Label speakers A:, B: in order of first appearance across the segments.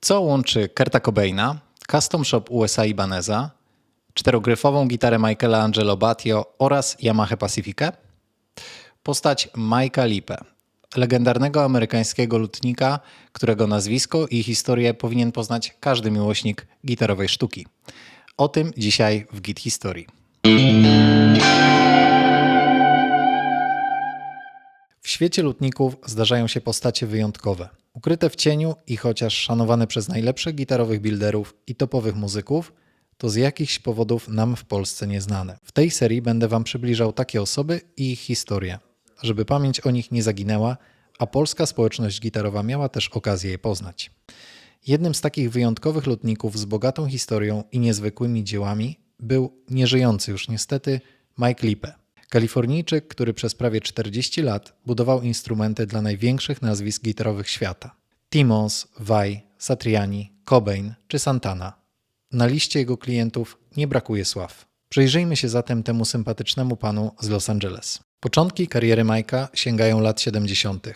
A: Co łączy Kurta Cobaina, Custom Shop USA Ibaneza, czterogryfową gitarę Michaela Angelo Batio oraz Yamaha Pacificę? Postać Mike'a Lippe, legendarnego amerykańskiego lutnika, którego nazwisko i historię powinien poznać każdy miłośnik gitarowej sztuki. O tym dzisiaj w Git Historii. W świecie lutników zdarzają się postacie wyjątkowe, ukryte w cieniu i chociaż szanowane przez najlepszych gitarowych builderów i topowych muzyków, to z jakichś powodów nam w Polsce nieznane. W tej serii będę Wam przybliżał takie osoby i ich historie, żeby pamięć o nich nie zaginęła, a polska społeczność gitarowa miała też okazję je poznać. Jednym z takich wyjątkowych lutników z bogatą historią i niezwykłymi dziełami był nieżyjący już niestety Mike Lippe. Kalifornijczyk, który przez prawie 40 lat budował instrumenty dla największych nazwisk gitarowych świata. Timmons, Vai, Satriani, Cobain czy Santana. Na liście jego klientów nie brakuje sław. Przyjrzyjmy się zatem temu sympatycznemu panu z Los Angeles. Początki kariery Mike'a sięgają lat 70.,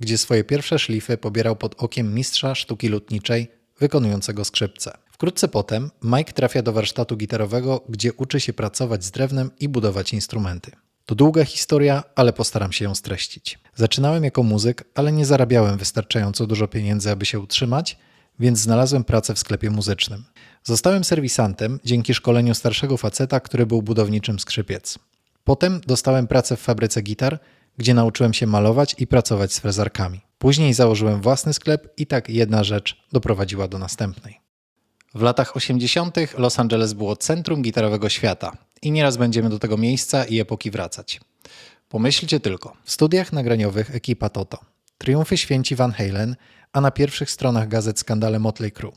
A: gdzie swoje pierwsze szlify pobierał pod okiem mistrza sztuki lutniczej wykonującego skrzypce. Wkrótce potem Mike trafia do warsztatu gitarowego, gdzie uczy się pracować z drewnem i budować instrumenty. To długa historia, ale postaram się ją streścić. Zaczynałem jako muzyk, ale nie zarabiałem wystarczająco dużo pieniędzy, aby się utrzymać, więc znalazłem pracę w sklepie muzycznym. Zostałem serwisantem dzięki szkoleniu starszego faceta, który był budowniczym skrzypiec. Potem dostałem pracę w fabryce gitar, gdzie nauczyłem się malować i pracować z frezarkami. Później założyłem własny sklep i tak jedna rzecz doprowadziła do następnej. W latach 80. Los Angeles było centrum gitarowego świata i nieraz będziemy do tego miejsca i epoki wracać. Pomyślcie tylko, w studiach nagraniowych ekipa Toto, triumfy święci Van Halen, a na pierwszych stronach gazet skandale Motley Crue.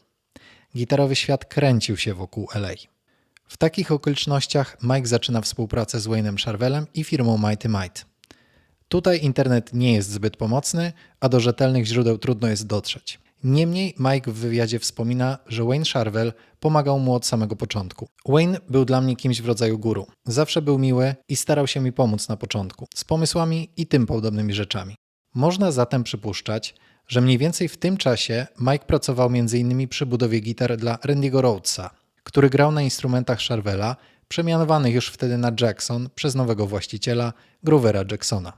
A: Gitarowy świat kręcił się wokół LA. W takich okolicznościach Mike zaczyna współpracę z Wayne'em Charvelem i firmą Mighty Might. Tutaj internet nie jest zbyt pomocny, a do rzetelnych źródeł trudno jest dotrzeć. Niemniej Mike w wywiadzie wspomina, że Wayne Charvel pomagał mu od samego początku. Wayne był dla mnie kimś w rodzaju guru. Zawsze był miły i starał się mi pomóc na początku, z pomysłami i tym podobnymi rzeczami. Można zatem przypuszczać, że mniej więcej w tym czasie Mike pracował m.in. przy budowie gitar dla Randy'ego Rhodesa, który grał na instrumentach Charvela, przemianowanych już wtedy na Jackson przez nowego właściciela, Groovera Jacksona.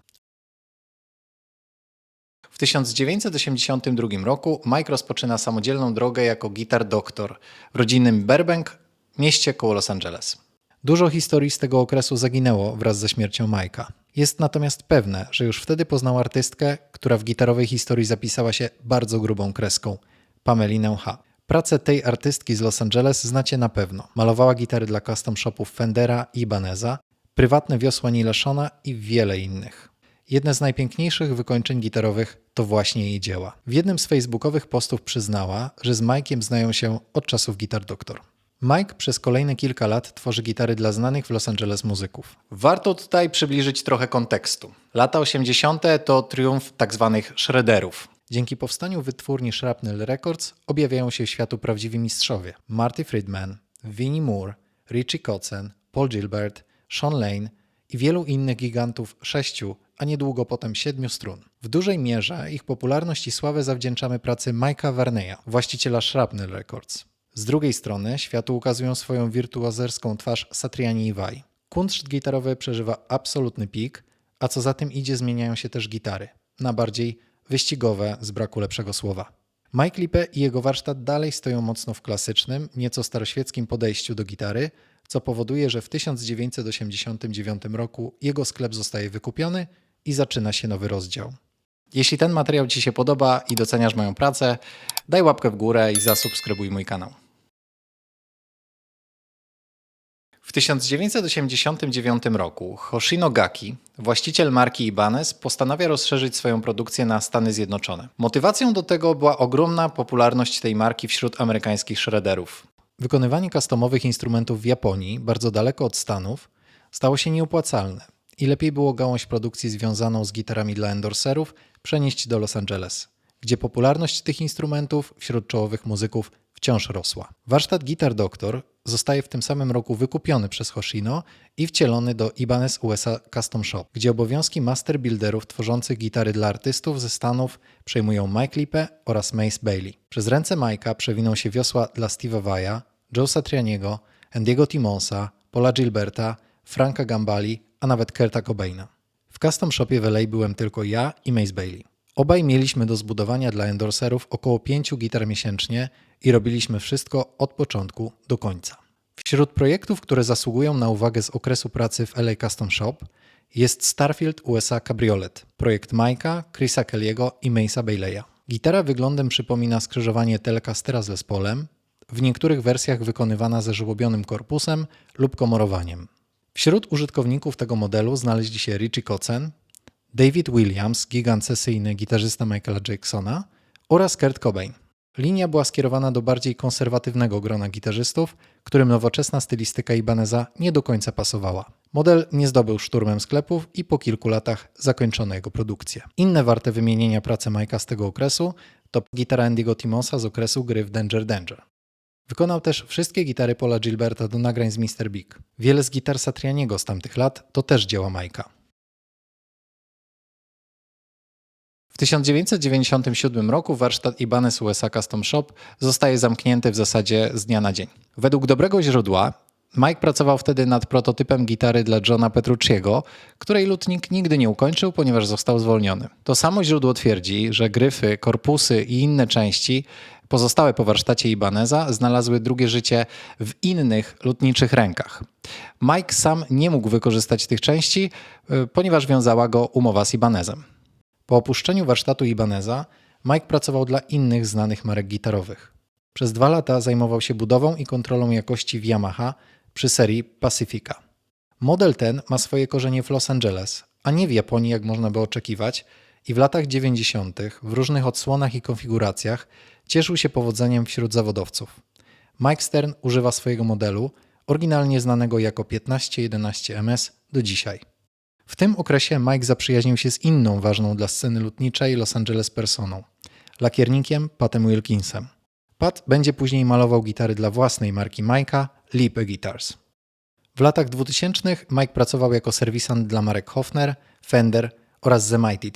A: W 1982 roku Mike rozpoczyna samodzielną drogę jako guitar doktor w rodzinnym Burbank, mieście koło Los Angeles. Dużo historii z tego okresu zaginęło wraz ze śmiercią Mike'a. Jest natomiast pewne, że już wtedy poznał artystkę, która w gitarowej historii zapisała się bardzo grubą kreską – Pamelinę H. Pracę tej artystki z Los Angeles znacie na pewno. Malowała gitary dla custom shopów Fendera i Ibaneza, prywatne wiosła Nila Shona i wiele innych. Jedne z najpiękniejszych wykończeń gitarowych to właśnie jej dzieła. W jednym z facebookowych postów przyznała, że z Mike'iem znają się od czasów Guitar Doctor. Mike przez kolejne kilka lat tworzy gitary dla znanych w Los Angeles muzyków. Warto tutaj przybliżyć trochę kontekstu. Lata 80. to triumf tzw. shredderów. Dzięki powstaniu wytwórni Shrapnel Records objawiają się światu prawdziwi mistrzowie. Marty Friedman, Vinnie Moore, Richie Kotzen, Paul Gilbert, Sean Lane i wielu innych gigantów 6, a niedługo potem 7 strun. W dużej mierze ich popularność i sławę zawdzięczamy pracy Mike'a Varneya, właściciela Shrapnel Records. Z drugiej strony światu ukazują swoją wirtuazerską twarz Satriani i Vai. Kunszt gitarowy przeżywa absolutny pik, a co za tym idzie zmieniają się też gitary, na bardziej wyścigowe z braku lepszego słowa. Mike Lippe i jego warsztat dalej stoją mocno w klasycznym, nieco staroświeckim podejściu do gitary, co powoduje, że w 1989 roku jego sklep zostaje wykupiony i zaczyna się nowy rozdział. Jeśli ten materiał Ci się podoba i doceniasz moją pracę, daj łapkę w górę i zasubskrybuj mój kanał. W 1989 roku Hoshino Gaki, właściciel marki Ibanez, postanawia rozszerzyć swoją produkcję na Stany Zjednoczone. Motywacją do tego była ogromna popularność tej marki wśród amerykańskich shredderów. Wykonywanie customowych instrumentów w Japonii, bardzo daleko od Stanów, stało się nieopłacalne i lepiej było gałąź produkcji związaną z gitarami dla endorserów przenieść do Los Angeles, gdzie popularność tych instrumentów wśród czołowych muzyków wciąż rosła. Warsztat Guitar Doctor zostaje w tym samym roku wykupiony przez Hoshino i wcielony do Ibanez USA Custom Shop, gdzie obowiązki master builderów tworzących gitary dla artystów ze Stanów przejmują Mike Lippe oraz Mace Bailey. Przez ręce Mike'a przewiną się wiosła dla Steve'a Vai'a, Joe Satrianiego, Andiego Timonsa, Paula Gilberta, Franka Gambali, a nawet Kurta Cobaina. W Custom Shopie w LA byłem tylko ja i Mace Bailey. Obaj mieliśmy do zbudowania dla endorserów około 5 gitar miesięcznie i robiliśmy wszystko od początku do końca. Wśród projektów, które zasługują na uwagę z okresu pracy w LA Custom Shop jest Starfield USA Cabriolet, projekt Mike'a, Chrisa Kelly'ego i Mace'a Baileya. Gitara wyglądem przypomina skrzyżowanie Telecastera z Les Paulem, w niektórych wersjach wykonywana ze żłobionym korpusem lub komorowaniem. Wśród użytkowników tego modelu znaleźli się Richie Kotzen, David Williams, gigant sesyjny gitarzysta Michaela Jacksona oraz Kurt Cobain. Linia była skierowana do bardziej konserwatywnego grona gitarzystów, którym nowoczesna stylistyka Ibaneza nie do końca pasowała. Model nie zdobył szturmem sklepów i po kilku latach zakończono jego produkcję. Inne warte wymienienia prace Mike'a z tego okresu to gitara Andiego Timonsa z okresu gry w Danger Danger. Wykonał też wszystkie gitary Paula Gilberta do nagrań z Mr. Big. Wiele z gitar Satrianiego z tamtych lat to też dzieła Mike'a. W 1997 roku warsztat Ibanez USA Custom Shop zostaje zamknięty w zasadzie z dnia na dzień. Według dobrego źródła Mike pracował wtedy nad prototypem gitary dla Johna Petrucciego, której lutnik nigdy nie ukończył, ponieważ został zwolniony. To samo źródło twierdzi, że gryfy, korpusy i inne części pozostałe po warsztacie Ibaneza znalazły drugie życie w innych lutniczych rękach. Mike sam nie mógł wykorzystać tych części, ponieważ wiązała go umowa z Ibanezem. Po opuszczeniu warsztatu Ibaneza Mike pracował dla innych znanych marek gitarowych. Przez 2 lata zajmował się budową i kontrolą jakości w Yamaha przy serii Pacifica. Model ten ma swoje korzenie w Los Angeles, a nie w Japonii, jak można by oczekiwać, i w latach 90. w różnych odsłonach i konfiguracjach cieszył się powodzeniem wśród zawodowców. Mike Stern używa swojego modelu, oryginalnie znanego jako 1511 MS, do dzisiaj. W tym okresie Mike zaprzyjaźnił się z inną ważną dla sceny lutniczej Los Angeles personą, lakiernikiem Patem Wilkinsem. Pat będzie później malował gitary dla własnej marki Mike'a, Lippe Guitars. W latach 2000 Mike pracował jako serwisant dla marek Hofner, Fender oraz The Mighty.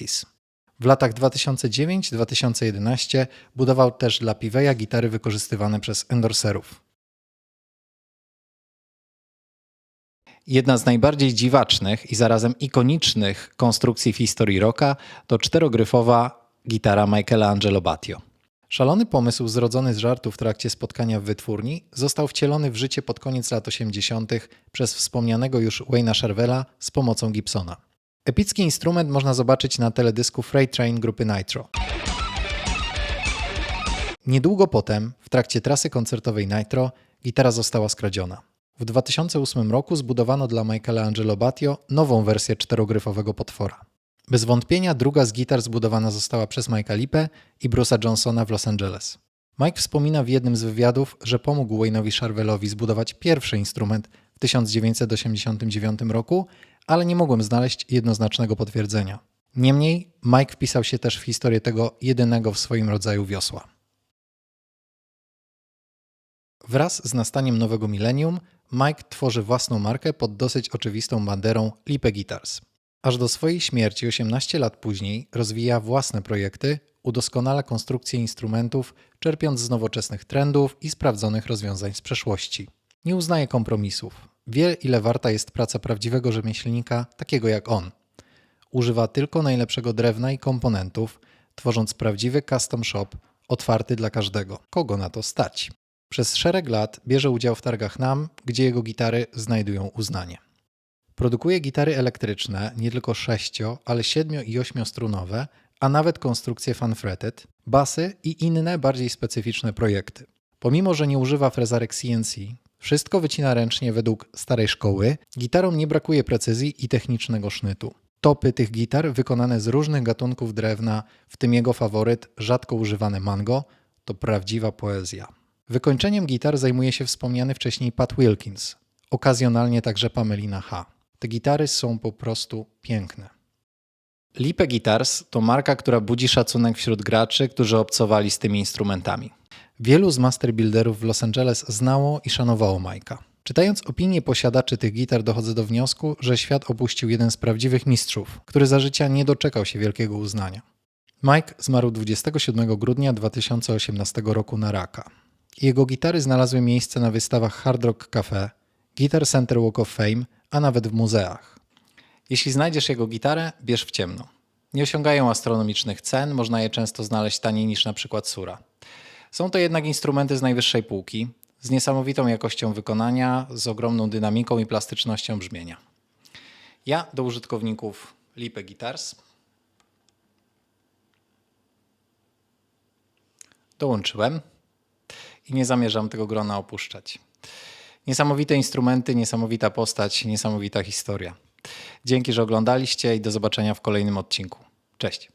A: W latach 2009-2011 budował też dla Piveya gitary wykorzystywane przez endorserów. Jedna z najbardziej dziwacznych i zarazem ikonicznych konstrukcji w historii rocka to 4-gryfowa gitara Michaela Angelo Batio. Szalony pomysł zrodzony z żartu w trakcie spotkania w wytwórni został wcielony w życie pod koniec lat 80. przez wspomnianego już Wayne'a Charvela z pomocą Gibsona. Epicki instrument można zobaczyć na teledysku Freight Train grupy Nitro. Niedługo potem, w trakcie trasy koncertowej Nitro, gitara została skradziona. W 2008 roku zbudowano dla Michaela Angelo Batio nową wersję 4-gryfowego potwora. Bez wątpienia druga z gitar zbudowana została przez Mike'a Lippe i Bruce'a Johnsona w Los Angeles. Mike wspomina w jednym z wywiadów, że pomógł Wayne'owi Charvelowi zbudować pierwszy instrument w 1989 roku, ale nie mogłem znaleźć jednoznacznego potwierdzenia. Niemniej Mike wpisał się też w historię tego jedynego w swoim rodzaju wiosła. Wraz z nastaniem nowego milenium Mike tworzy własną markę pod dosyć oczywistą banderą Lippe Guitars. Aż do swojej śmierci 18 lat później rozwija własne projekty, udoskonala konstrukcję instrumentów, czerpiąc z nowoczesnych trendów i sprawdzonych rozwiązań z przeszłości. Nie uznaje kompromisów. Wie, ile warta jest praca prawdziwego rzemieślnika, takiego jak on. Używa tylko najlepszego drewna i komponentów, tworząc prawdziwy custom shop, otwarty dla każdego, kogo na to stać. Przez szereg lat bierze udział w targach NAMM, gdzie jego gitary znajdują uznanie. Produkuje gitary elektryczne, nie tylko 6, ale 7 i 8-strunowe, a nawet konstrukcje fanfretted, basy i inne bardziej specyficzne projekty. Pomimo że nie używa frezarek CNC, wszystko wycina ręcznie według starej szkoły, gitarom nie brakuje precyzji i technicznego sznytu. Topy tych gitar wykonane z różnych gatunków drewna, w tym jego faworyt, rzadko używane mango, to prawdziwa poezja. Wykończeniem gitar zajmuje się wspomniany wcześniej Pat Wilkins, okazjonalnie także Pamelina H. Te gitary są po prostu piękne. Lipe Guitars to marka, która budzi szacunek wśród graczy, którzy obcowali z tymi instrumentami. Wielu z master builderów w Los Angeles znało i szanowało Mike'a. Czytając opinie posiadaczy tych gitar, dochodzę do wniosku, że świat opuścił jeden z prawdziwych mistrzów, który za życia nie doczekał się wielkiego uznania. Mike zmarł 27 grudnia 2018 roku na raka. Jego gitary znalazły miejsce na wystawach Hard Rock Cafe, Guitar Center Walk of Fame, a nawet w muzeach. Jeśli znajdziesz jego gitarę, bierz w ciemno. Nie osiągają astronomicznych cen, można je często znaleźć taniej niż na przykład Sura. Są to jednak instrumenty z najwyższej półki, z niesamowitą jakością wykonania, z ogromną dynamiką i plastycznością brzmienia. Ja do użytkowników Lipe Guitars dołączyłem i nie zamierzam tego grona opuszczać. Niesamowite instrumenty, niesamowita postać, niesamowita historia. Dzięki, że oglądaliście i do zobaczenia w kolejnym odcinku. Cześć!